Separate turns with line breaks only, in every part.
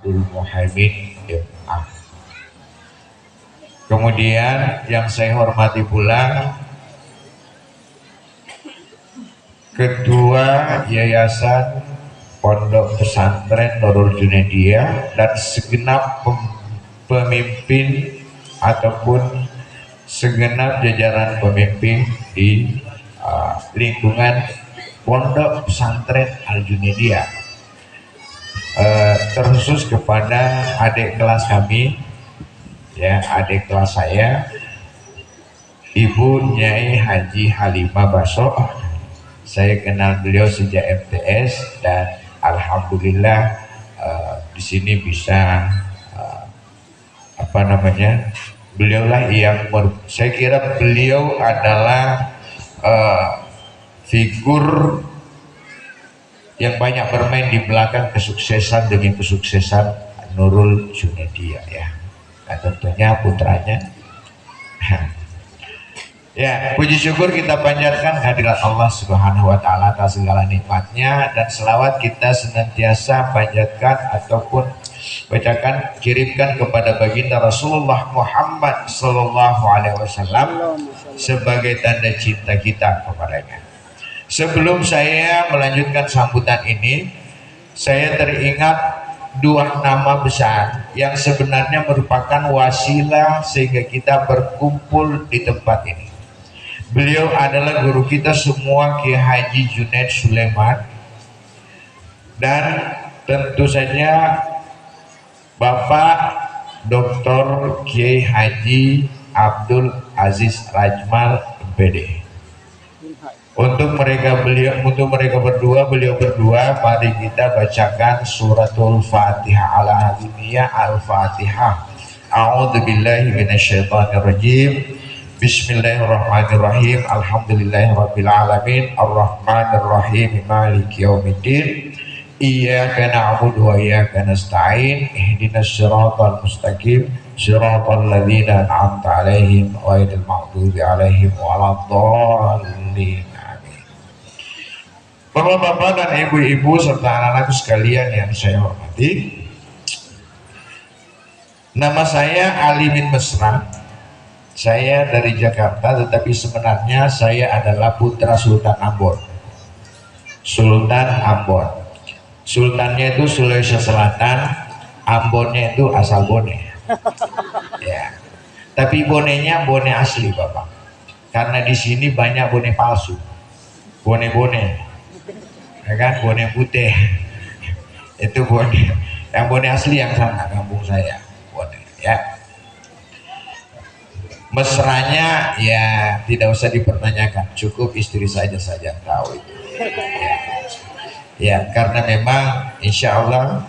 Abdul Muhaimin MA. Kemudian yang saya hormati pula Ketua Yayasan Pondok Pesantren Nurul Junaidia dan segenap pemimpin ataupun segenap jajaran pemimpin di lingkungan Pondok Pesantren Al Junaidia, terkhusus kepada adik kelas kami, ya, adik kelas saya, Ibu Nyai Haji Halimah Baso. Saya kenal beliau sejak MTS dan alhamdulillah di sini bisa beliaulah yang saya kira beliau adalah figur yang banyak bermain di belakang kesuksesan demi kesuksesan Nurul Junaidia, ya. Nah, tentunya putranya. Ya, puji syukur kita panjatkan hadirat Allah Subhanahu wa taala atas segala nikmatnya, dan selawat kita senantiasa panjatkan ataupun bacakan, kirimkan kepada baginda Rasulullah Muhammad sallallahu alaihi wasallam sebagai tanda cinta kita kepadanya. Sebelum saya melanjutkan sambutan ini, saya teringat dua nama besar yang sebenarnya merupakan wasilah sehingga kita berkumpul di tempat ini. Beliau adalah guru kita semua, Kiai Haji Junaid Sulaiman, dan tentu saja Bapak Dr. Kiai Haji Abdul Aziz Rajmal MPD. Untuk mereka berdua, mari kita bacakan suratul Fatihah ala hadiniyah al-Fatihah. A'udzubillahi minasyaitonirrajim. Bismillahirrahmanirrahim. Alhamdulillahirabbil alamin. Arrahmanirrahim. Maliki yaumiddin. Iyyaka na'budu wa iyyaka nasta'in. Ihdinas siratal mustaqim. Siratal ladzina an'amta 'alaihim ghairil maghdubi 'alaihim waladdallin. Bapak-bapak dan ibu-ibu serta anak-anakku sekalian yang saya hormati, nama saya Alimin Mesra. Saya dari Jakarta, tetapi sebenarnya saya adalah putra Sultan Ambon. Sultan Ambon. Sultannya itu Sulawesi Selatan, Ambonnya itu asal Bone. Ya. Tapi bonenya bone asli, Bapak. Karena di sini banyak bone palsu. Bone-bone. Ya kan, bone putih. Itu bone. Yang bone asli yang sana kampung saya. Bone, ya. Mesranya ya tidak usah dipertanyakan, cukup istri saja tahu itu. Ya, karena memang insya Allah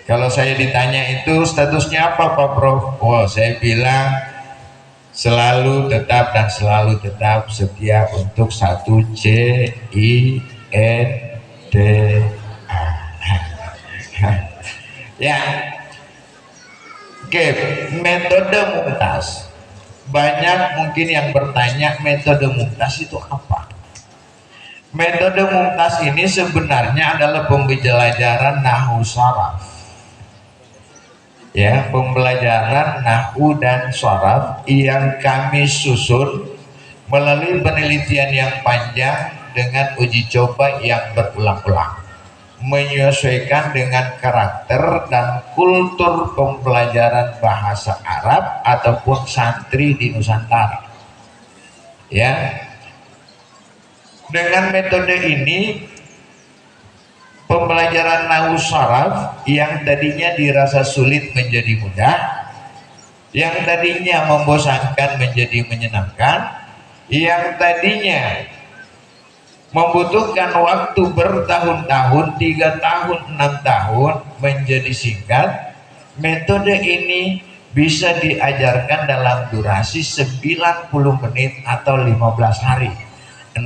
kalau saya ditanya itu statusnya apa Pak Prof? Oh, saya bilang selalu tetap setia untuk 1CINDA. Ya. Oke, metode Mumtaz. Banyak mungkin yang bertanya metode Mumtaz itu apa? Metode Mumtaz ini sebenarnya adalah pembelajaran nahwu sharaf. Ya, pembelajaran nahwu dan sharaf yang kami susun melalui penelitian yang panjang dengan uji coba yang berulang-ulang, menyesuaikan dengan karakter dan kultur pembelajaran bahasa Arab ataupun santri di Nusantara. Ya, dengan metode ini pembelajaran nahwu sharaf yang tadinya dirasa sulit menjadi mudah, yang tadinya membosankan menjadi menyenangkan, yang tadinya membutuhkan waktu bertahun-tahun, 3 tahun, 6 tahun menjadi singkat. Metode ini bisa diajarkan dalam durasi 90 menit atau 15 hari, 6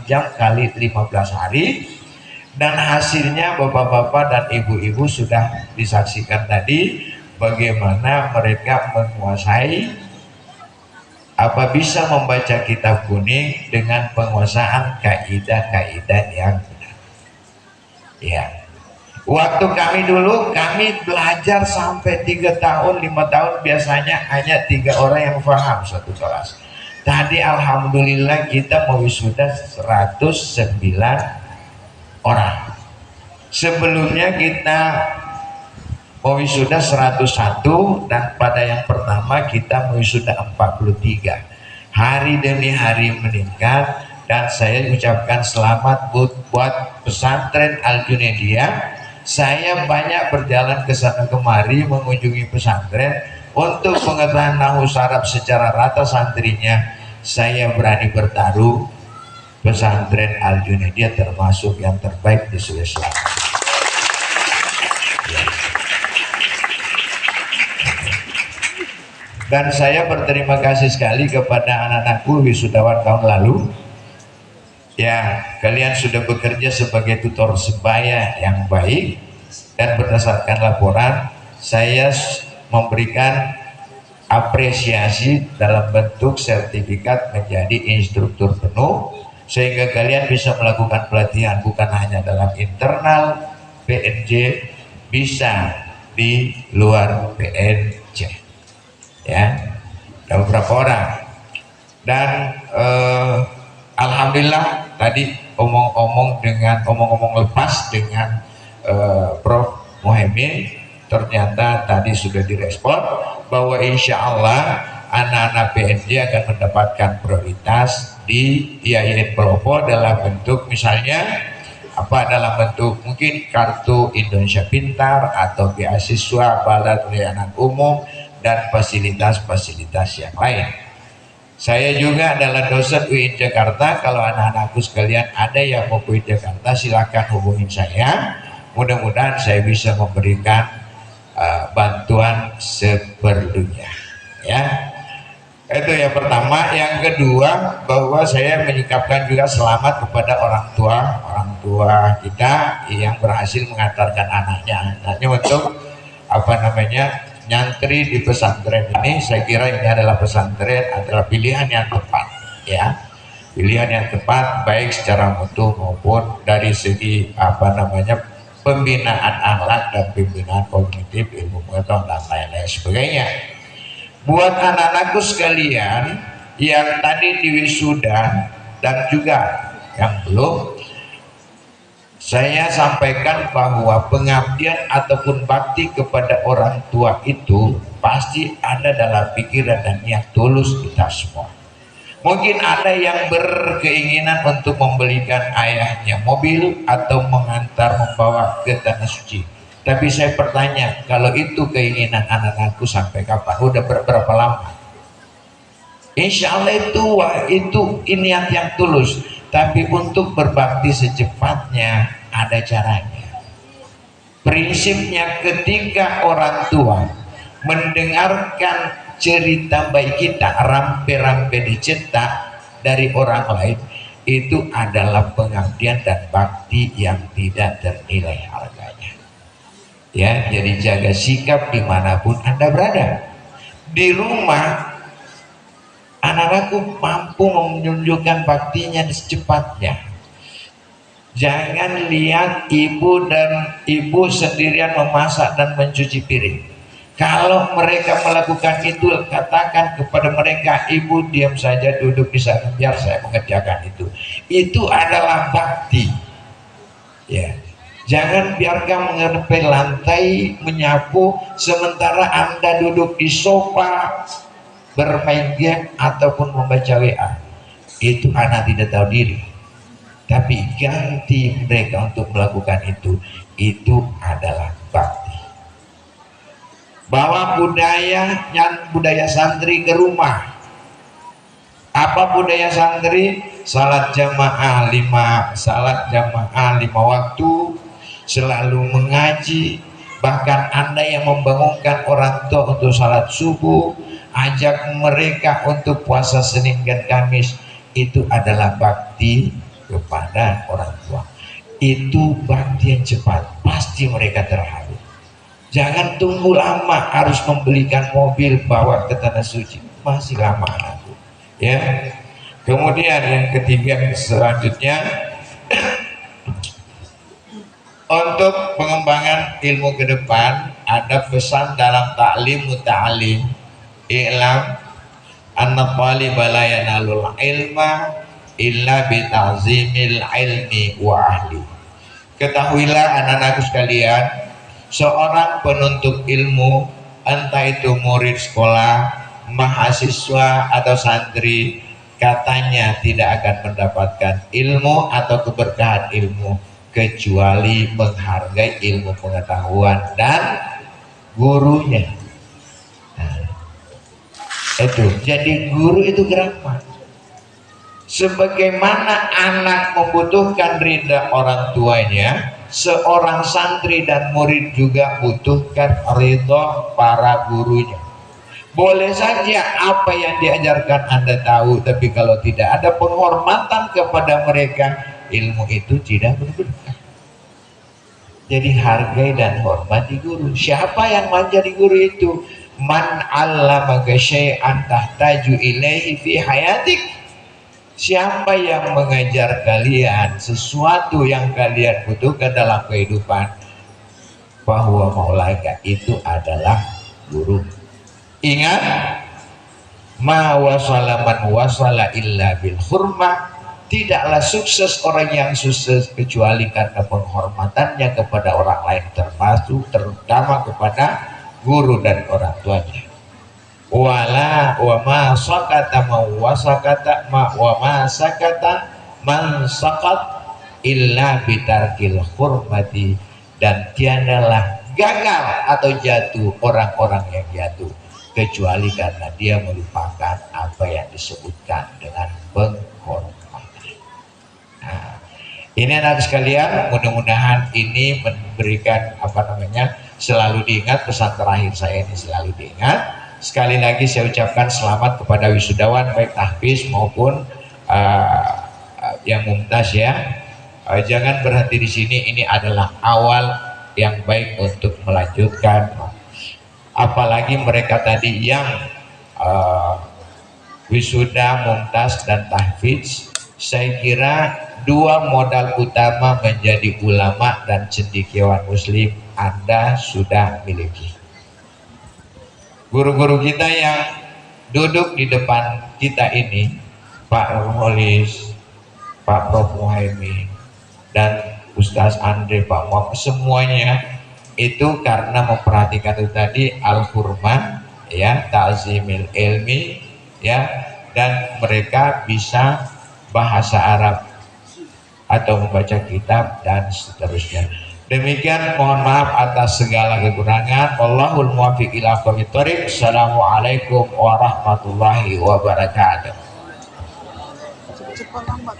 jam kali 15 hari, dan hasilnya bapak-bapak dan ibu-ibu sudah disaksikan tadi bagaimana mereka menguasai bisa membaca kitab kuning dengan penguasaan kaidah-kaidah yang benar. Ya. Waktu kami dulu, kami belajar sampai 3 tahun, 5 tahun, biasanya hanya 3 orang yang paham satu kelas. Tadi alhamdulillah kita mau wisuda 109 orang. Sebelumnya kita mau wisuda 101, dan pada yang pertama kita mau wisuda 43. Hari demi hari meningkat, dan saya ucapkan selamat buat pesantren Al-Junaidiyah. Saya banyak berjalan ke sana kemari mengunjungi pesantren untuk pengetahuan nahwu saraf secara rata santrinya. Saya berani bertaruh pesantren Al-Junaidiyah termasuk yang terbaik di Sulawesi Selatan. Dan saya berterima kasih sekali kepada anak-anakku wisudawan tahun lalu. Ya, kalian sudah bekerja sebagai tutor sebaya yang baik, dan berdasarkan laporan saya memberikan apresiasi dalam bentuk sertifikat menjadi instruktur penuh, sehingga kalian bisa melakukan pelatihan bukan hanya dalam internal PNJ, bisa di luar PNJ. Ya, ada beberapa orang. Dan alhamdulillah tadi omong-omong lepas dengan Prof. Muhammad, ternyata tadi sudah direspon bahwa insya Allah anak-anak PNJ akan mendapatkan prioritas di IAIN Pelopo dalam bentuk misalnya dalam bentuk mungkin kartu Indonesia Pintar atau beasiswa balad layanan umum dan fasilitas-fasilitas yang lain. Saya juga adalah dosen UIN Jakarta. Kalau anak-anakku sekalian ada yang mau UIN Jakarta, silakan hubungin saya. Mudah-mudahan saya bisa memberikan bantuan seperlunya. Ya, itu yang pertama. Yang kedua, bahwa saya menyikapkan juga selamat kepada orang tua kita yang berhasil mengantarkan anaknya untuk nyantri di pesantren ini. Saya kira ini adalah pilihan yang tepat, ya, pilihan yang tepat baik secara mutu maupun dari segi pembinaan akhlak dan pembinaan kognitif, ilmu pengetahuan dan lain-lain sebagainya. Buat anak-anakku sekalian yang tadi diwisuda dan juga yang belum, saya sampaikan bahwa pengabdian ataupun bakti kepada orang tua itu pasti ada dalam pikiran dan niat tulus kita semua. Mungkin ada yang berkeinginan untuk membelikan ayahnya mobil atau membawa ke tanah suci. Tapi saya bertanya, kalau itu keinginan anak-anakku sampai kapan? Udah berapa lama? Insya Allah itu niat yang tulus. Tapi untuk berbakti secepatnya ada caranya. Prinsipnya ketika orang tua mendengarkan cerita baik kita, rampe-rampe dicetak dari orang lain, itu adalah pengabdian dan bakti yang tidak ternilai harganya. Ya, jadi jaga sikap dimanapun Anda berada. Di rumah anak-anakku mampu menunjukkan baktinya secepatnya. Jangan lihat ibu sendirian memasak dan mencuci piring. Kalau mereka melakukan itu, katakan kepada mereka, ibu diam saja, duduk di sana biar saya mengerjakan itu. Itu adalah bakti. Ya, jangan biarkan mengepel lantai, menyapu, sementara Anda duduk di sofa bermain game ataupun membaca WA. Itu anak tidak tahu diri. Tapi ganti mereka untuk melakukan itu adalah bakti. Bawa budaya santri ke rumah. Apa budaya santri? Salat jamaah 5 waktu, selalu mengaji. Bahkan Anda yang membangunkan orang tua untuk salat subuh, ajak mereka untuk puasa Senin dan Kamis. Itu adalah bakti kepada orang tua. Itu bakti yang cepat, pasti mereka terharu. Jangan tunggu lama harus membelikan mobil bawa ke tanah suci, masih lama anakku. Ya. Kemudian yang ketiga selanjutnya, Untuk pengembangan ilmu ke depan ada pesan dalam taklim muta'alim, i'lam anna talibah la yanalul ilma illa bita'zimil ilmi wa ahli. Ketahuilah anak-anakku sekalian, seorang penuntut ilmu, entah itu murid sekolah, mahasiswa atau santri, katanya tidak akan mendapatkan ilmu atau keberkahan ilmu kecuali menghargai ilmu pengetahuan dan gurunya. Nah, itu jadi guru itu gerakan. Sebagaimana anak membutuhkan ridha orang tuanya, seorang santri dan murid juga butuhkan ridha para gurunya. Boleh saja apa yang diajarkan Anda tahu, tapi kalau tidak ada penghormatan kepada mereka, ilmu itu tidak berberkah. Jadi hargai dan hormati guru. Siapa yang menjadi guru itu? Man 'allamaka syai'an tahtaju ilaihi fi hayatik. Siapa yang mengajar kalian sesuatu yang kalian butuhkan dalam kehidupan, bahwa maulaka itu adalah guru. Ingat, ma wasala man wasala illa bil hurmah. Tidaklah sukses orang yang sukses kecuali karena penghormatannya kepada orang lain, termasuk terutama kepada guru dan orang tuanya. Wala wa ma sakata ma wasakata ma wa ma sakata man sakat illa bitarkil hurmati. Dan tiadalah gagal atau jatuh orang-orang yang jatuh kecuali karena dia melupakan apa yang disebutkan dengan penghormatan. Nah, ini anak sekalian, mudah-mudahan ini memberikan selalu diingat, pesan terakhir saya ini selalu diingat. Sekali lagi saya ucapkan selamat kepada wisudawan baik tahfiz maupun yang mumtaz ya. Jangan berhenti di sini, ini adalah awal yang baik untuk melanjutkan. Apalagi mereka tadi yang wisuda, mumtaz dan tahfiz, saya kira dua modal utama menjadi ulama dan cendekiawan muslim Anda sudah miliki. Guru-guru kita yang duduk di depan kita ini, Pak Rolis, Pak Prof Muhaimin, dan Ustaz Andre, Pak Muhammad, semuanya itu karena memperhatikan itu tadi al-hurmah ya, ta'zimil ilmi ya, dan mereka bisa bahasa Arab atau membaca kitab dan seterusnya. Demikian, mohon maaf atas segala kekurangan. Wallahul muwaffiq ila aqwamit thoriq. Assalamualaikum warahmatullahi wabarakatuh. Cepat lambat.